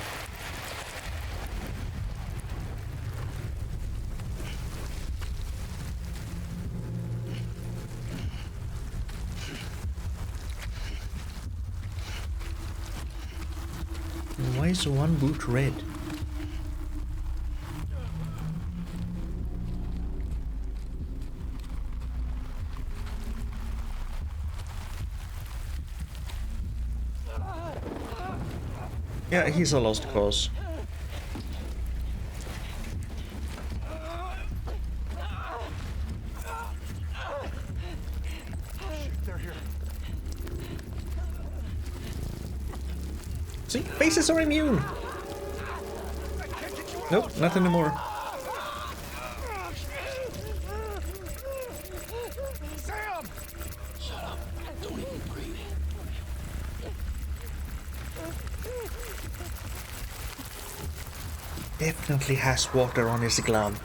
Speaker 1: Why is one boot red? Yeah, he's a lost cause.
Speaker 7: They're here.
Speaker 1: See, faces are immune. Nope, not anymore.
Speaker 7: Sam!
Speaker 8: Shut up. Don't even breathe.
Speaker 1: Definitely has water on his glove.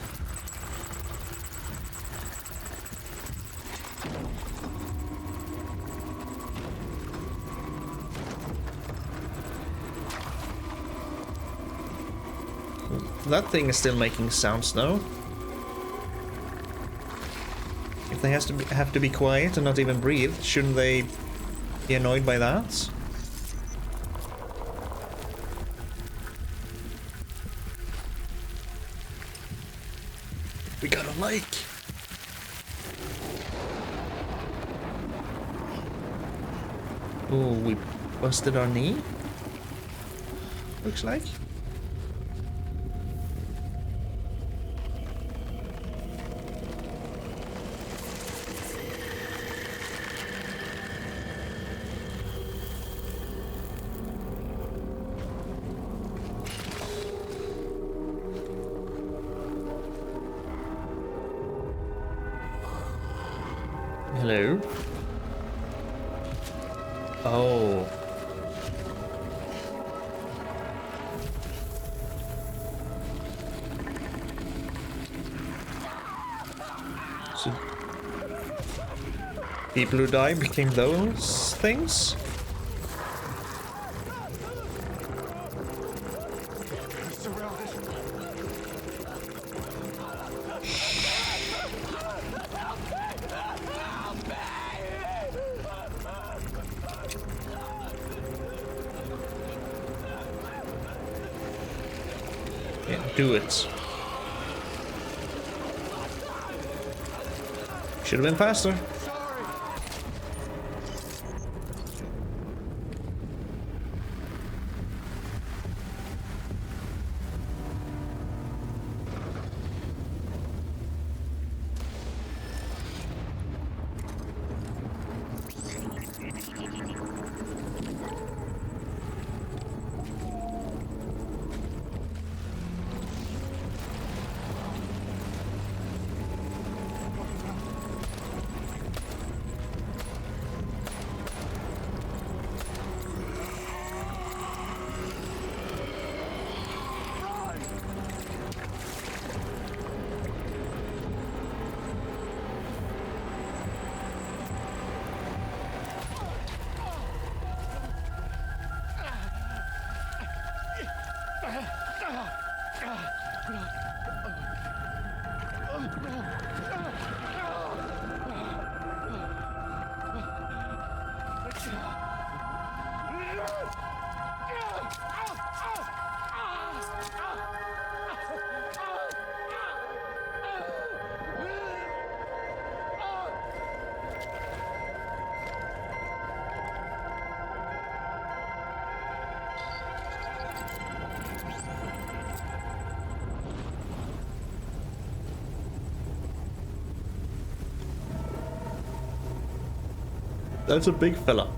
Speaker 1: That thing is still making sounds though. If they have to be quiet and not even breathe, shouldn't they be annoyed by that? We got a lake. Oh, we busted our knee. Looks like. Hello? Oh. So people who died became those things? Do it. Should have been faster. That's a big fella.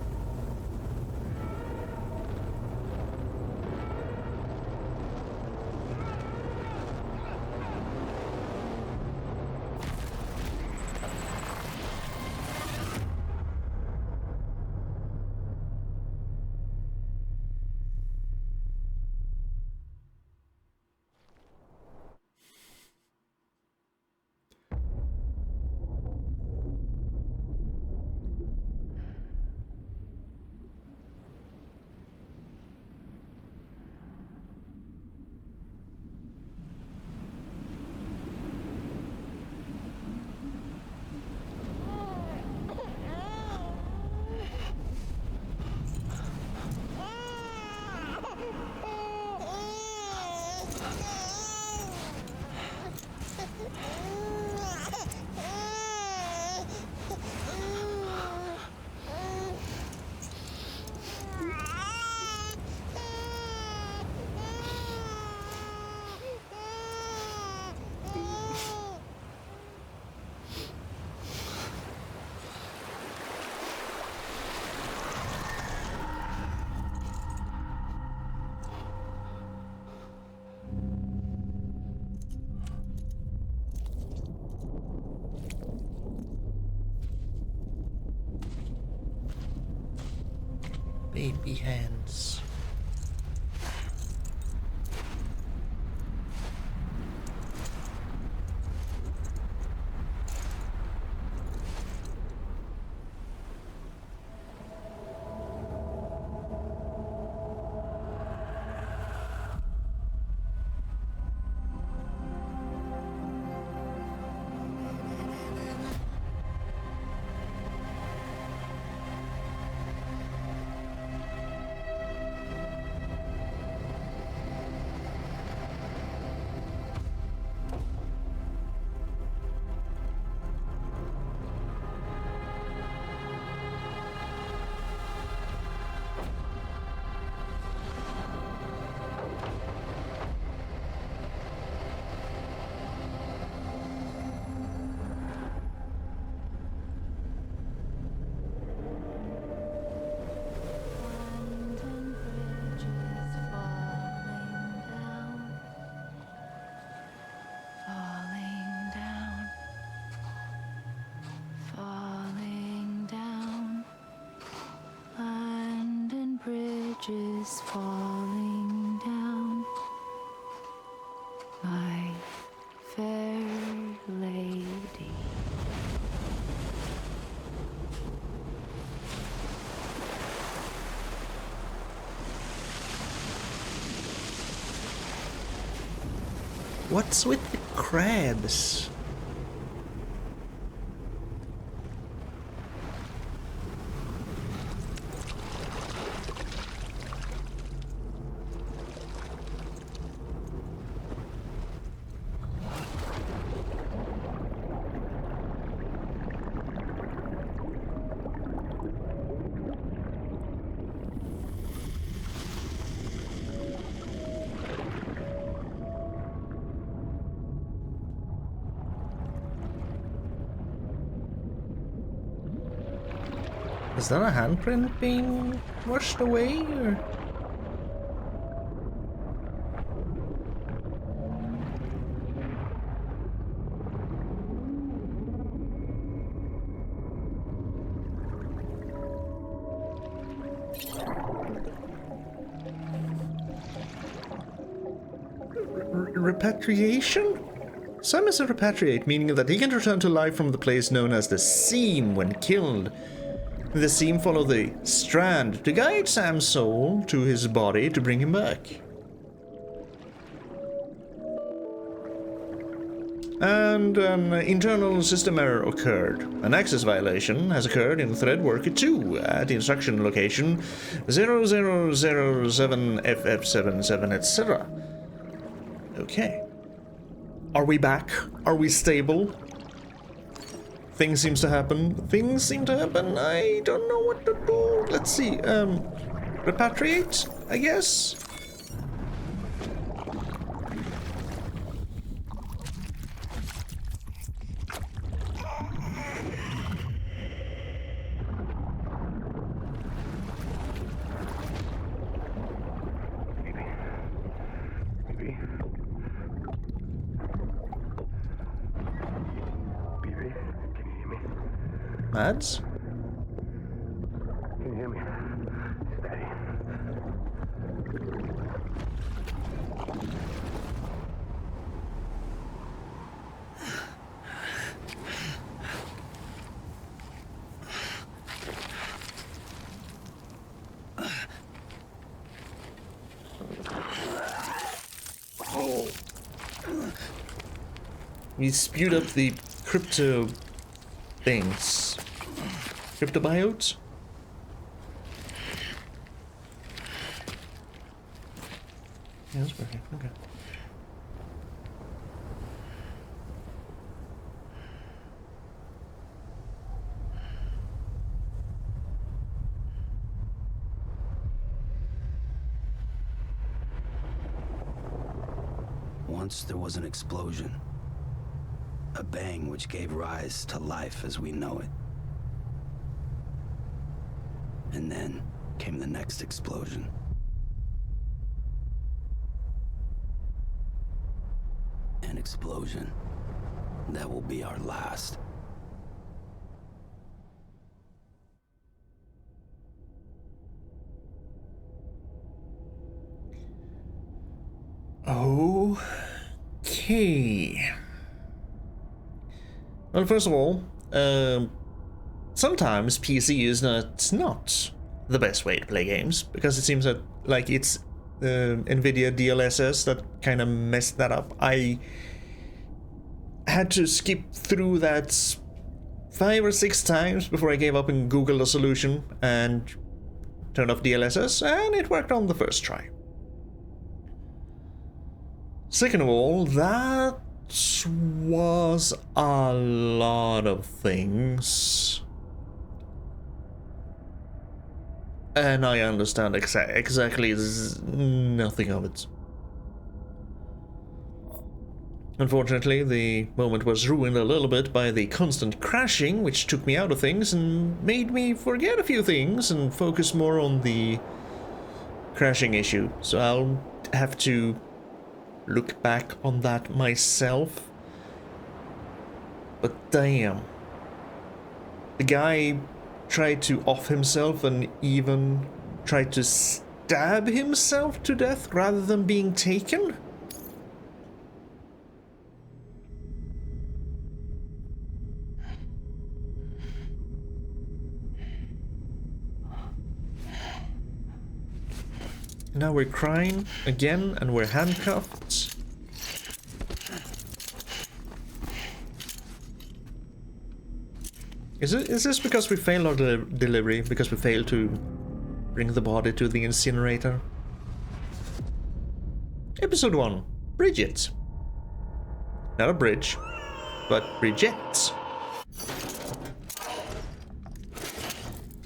Speaker 1: Baby hands.
Speaker 3: Bridges falling down, my fair lady.
Speaker 1: What's with the crabs? Is that a handprint being washed away, or? Repatriation? Some is a repatriate, meaning that he can return to life from the place known as the Seam when killed. The Seam follow the Strand to guide Sam's soul to his body to bring him back. And an internal system error occurred. An access violation has occurred in Thread Worker 2 at the instruction location 0007FF77, etc. Okay. Are we back? Are we stable? Things seem to happen. Things seem to happen. I don't know what to do. Let's see. Repatriate, I guess? Mads?
Speaker 9: Can you hear me? Steady.
Speaker 1: Oh. We spewed up the crypto things. Cryptobiotes? Yeah, that's working. Okay.
Speaker 2: Once there was an explosion. A bang which gave rise to life as we know it. And then came the next explosion. An explosion that will be our last.
Speaker 1: Okay. Well, first of all, sometimes PC is not the best way to play games, because it seems that like it's NVIDIA DLSS that kind of messed that up. I had to skip through that 5 or 6 times before I gave up and Googled a solution and turned off DLSS, and it worked on the first try. Second of all, that was a lot of things. And I understand exactly nothing of it. Unfortunately, the moment was ruined a little bit by the constant crashing, which took me out of things and made me forget a few things and focus more on the crashing issue. So I'll have to look back on that myself. But damn. The guy tried to off himself and even tried to stab himself to death rather than being taken? Now we're crying again and we're handcuffed. Is this because we failed our delivery? Because we failed to bring the body to the incinerator? Episode 1. Bridget. Not a bridge, but Bridget.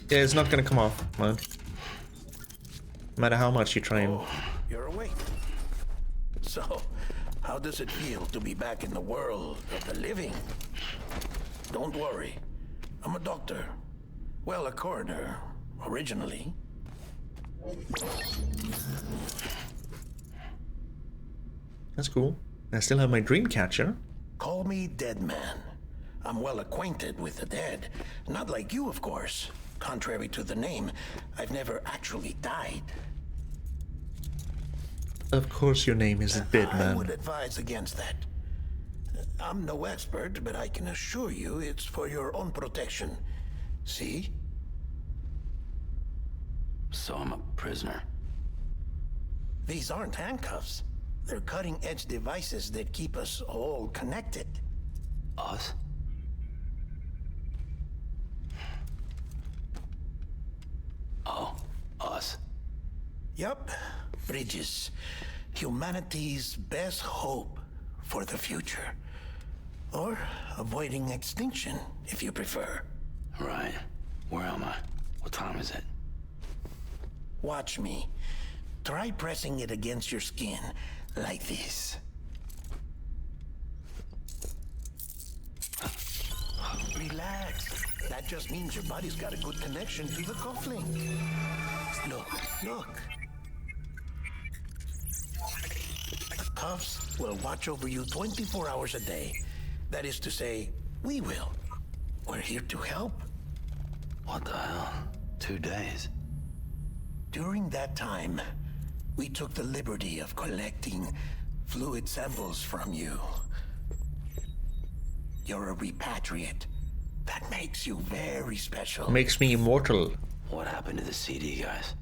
Speaker 1: Yeah, it's not gonna come off, man. No matter how much you try and...
Speaker 8: You're awake. So, how does it feel to be back in the world of the living? Don't worry. I'm a doctor. Well, a coroner, originally.
Speaker 1: That's cool. I still have my dream catcher.
Speaker 8: Call me Dead Man. I'm well acquainted with the dead. Not like you, of course. Contrary to the name, I've never actually died.
Speaker 1: Of course your name is Dead
Speaker 8: I
Speaker 1: Man.
Speaker 8: would advise against that. I'm no expert, but I can assure you it's for your own protection. See?
Speaker 2: So I'm a prisoner.
Speaker 8: These aren't handcuffs. They're cutting-edge devices that keep us all connected.
Speaker 2: Us? Oh, us.
Speaker 8: Yup. Bridges. Humanity's best hope for the future. Or avoiding extinction, if you prefer.
Speaker 2: Right. Where am I? What time is it?
Speaker 8: Watch me. Try pressing it against your skin, like this. Relax. That just means your body's got a good connection to the cufflink. Look, look. Cuffs will watch over you 24 hours a day. That is to say, we will. We're here to help.
Speaker 2: What the hell? 2 days?
Speaker 8: During that time, we took the liberty of collecting fluid samples from you. You're a repatriate. That makes you very special.
Speaker 1: Makes me immortal.
Speaker 2: What happened to the CD guys?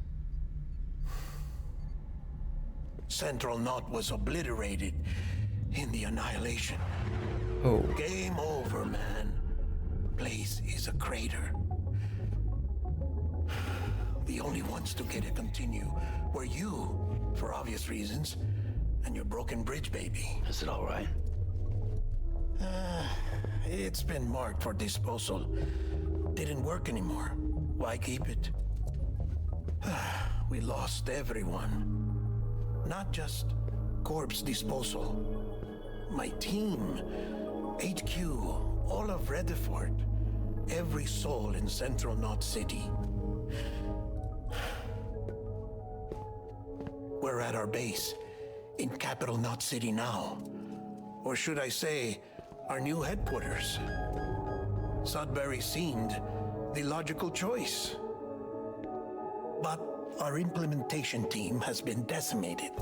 Speaker 8: Central Knot was obliterated in the annihilation.
Speaker 1: Oh.
Speaker 8: Game over, man. Place is a crater. The only ones to get to continue were you, for obvious reasons, and your broken bridge baby.
Speaker 2: Is it all right?
Speaker 8: It's been marked for disposal. Didn't work anymore. Why keep it? We lost everyone. Not just corpse disposal. My team, HQ, all of Redefort, every soul in Central Knot City. We're at our base, in Capital Knot City now. Or should I say, our new headquarters. Sudbury seemed the logical choice. But our implementation team has been decimated,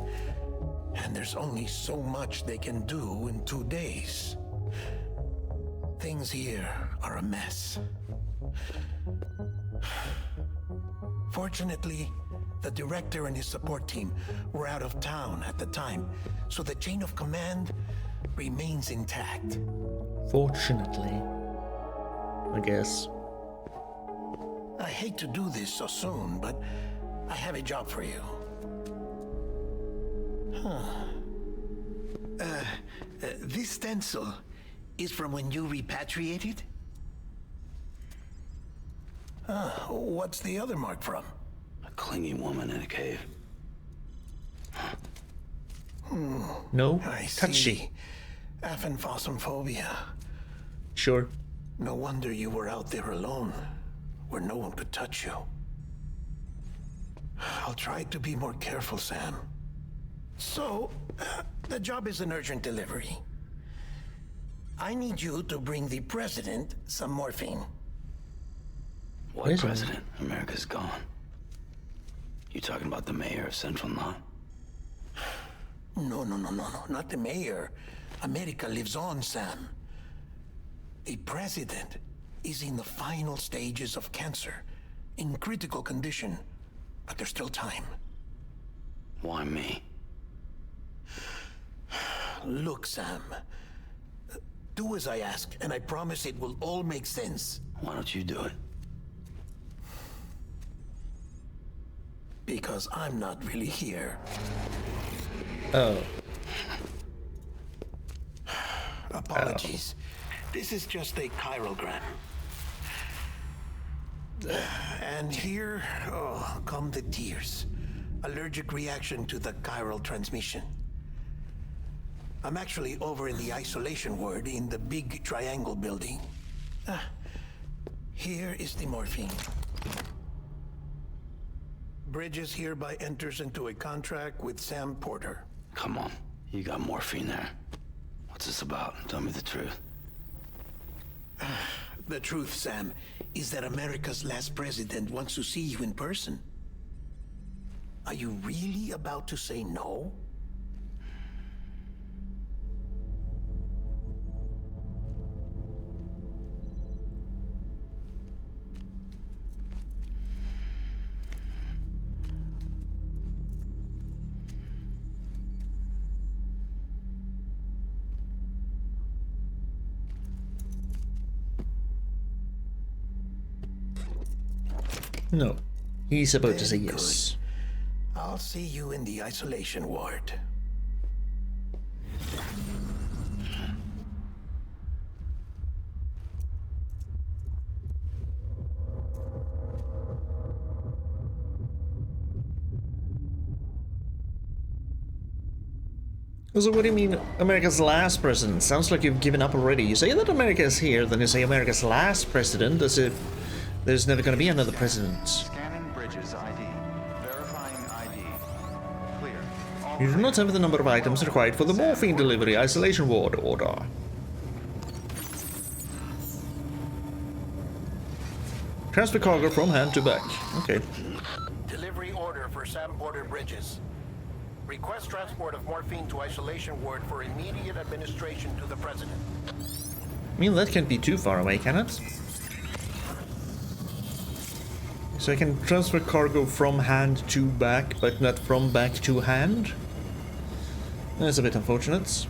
Speaker 8: and there's only so much they can do in 2 days. Things here are a mess. Fortunately, the director and his support team were out of town at the time, so the chain of command remains intact.
Speaker 1: Fortunately, I guess.
Speaker 8: I hate to do this so soon, but I have a job for you. This stencil is from when you repatriated? What's the other mark from?
Speaker 2: A clingy woman in a cave.
Speaker 1: No?
Speaker 8: I
Speaker 1: Touchy.
Speaker 8: see. Aphenphosphobia.
Speaker 1: Sure.
Speaker 8: No wonder you were out there alone, where no one could touch you. I'll try to be more careful, Sam. So, the job is an urgent delivery. I need you to bring the president some morphine.
Speaker 2: What
Speaker 1: Where's
Speaker 2: president? America's gone. You talking about the mayor of Central Knot?
Speaker 8: No, not the mayor. America lives on, Sam. The president is in the final stages of cancer, in critical condition, but there's still time.
Speaker 2: Why me?
Speaker 8: Look, Sam. Do as I ask, and I promise it will all make sense.
Speaker 2: Why don't you do it?
Speaker 8: Because I'm not really here.
Speaker 1: Oh.
Speaker 8: Apologies. This is just a chirogram. And here, come the tears. Allergic reaction to the chiral transmission. I'm actually over in the isolation ward in the big triangle building. Here is the morphine. Bridges hereby enters into a contract with Sam Porter.
Speaker 2: Come on, you got morphine there. What's this about? Tell me the truth.
Speaker 8: The truth, Sam, is that America's last president wants to see you in person. Are you really about to say no?
Speaker 1: No. He's about to say yes.
Speaker 8: Good. I'll see you in the isolation ward.
Speaker 1: So what do you mean, America's last president? Sounds like you've given up already. You say that America is here, then you say America's last president, as if there's never gonna be another president.
Speaker 5: Scanning Bridges ID. Verifying ID. Clear.
Speaker 1: You do not have the number of items required for the morphine delivery isolation ward order. Transfer cargo from hand to back. Okay.
Speaker 8: Delivery order for Sam Porter Bridges. Request transport of morphine to isolation ward for immediate administration to the president.
Speaker 1: I mean, that can't be too far away, can it? So I can transfer cargo from hand to back, but not from back to hand? That's a bit unfortunate.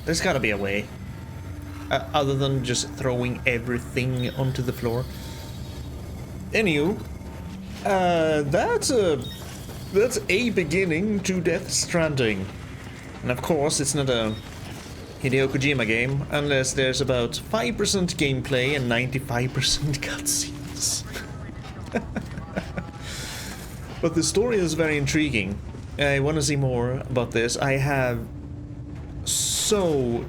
Speaker 1: There's gotta be a way. Other than just throwing everything onto the floor. Anywho, that's a beginning to Death Stranding. And of course, it's not a Hideo Kojima game, unless there's about 5% gameplay and 95% cutscenes. But the story is very intriguing. I want to see more about this. I have so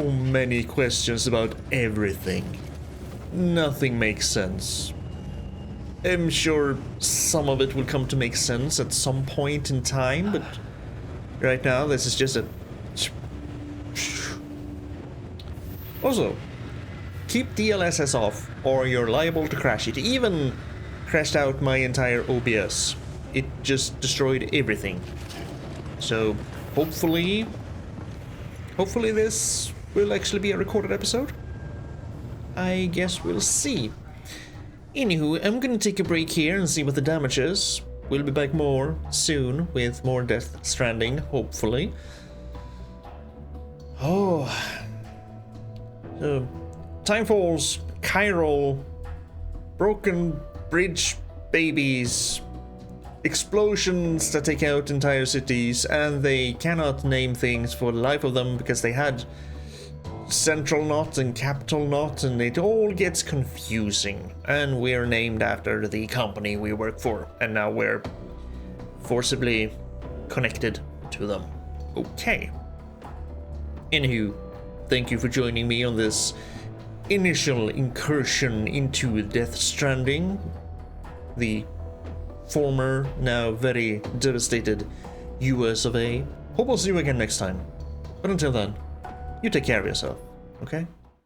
Speaker 1: many questions about everything. Nothing makes sense. I'm sure some of it will come to make sense at some point in time, but right now this is just a... Also, keep DLSS off or you're liable to crash it. Even crashed out my entire OBS. It just destroyed everything. So hopefully this will actually be a recorded episode. I guess we'll see. Anywho, I'm gonna take a break here and see what the damage is. We'll be back more soon with more Death Stranding, hopefully. Oh. So, time falls, chiral, broken bridge babies, explosions that take out entire cities, and they cannot name things for the life of them because they had central knot and capital knot, and it all gets confusing. And we're named after the company we work for, and now we're forcibly connected to them. Okay. Anywho, thank you for joining me on this initial incursion into Death Stranding, the former, now very devastated US of A. Hope I'll see you again next time. But until then, you take care of yourself, okay?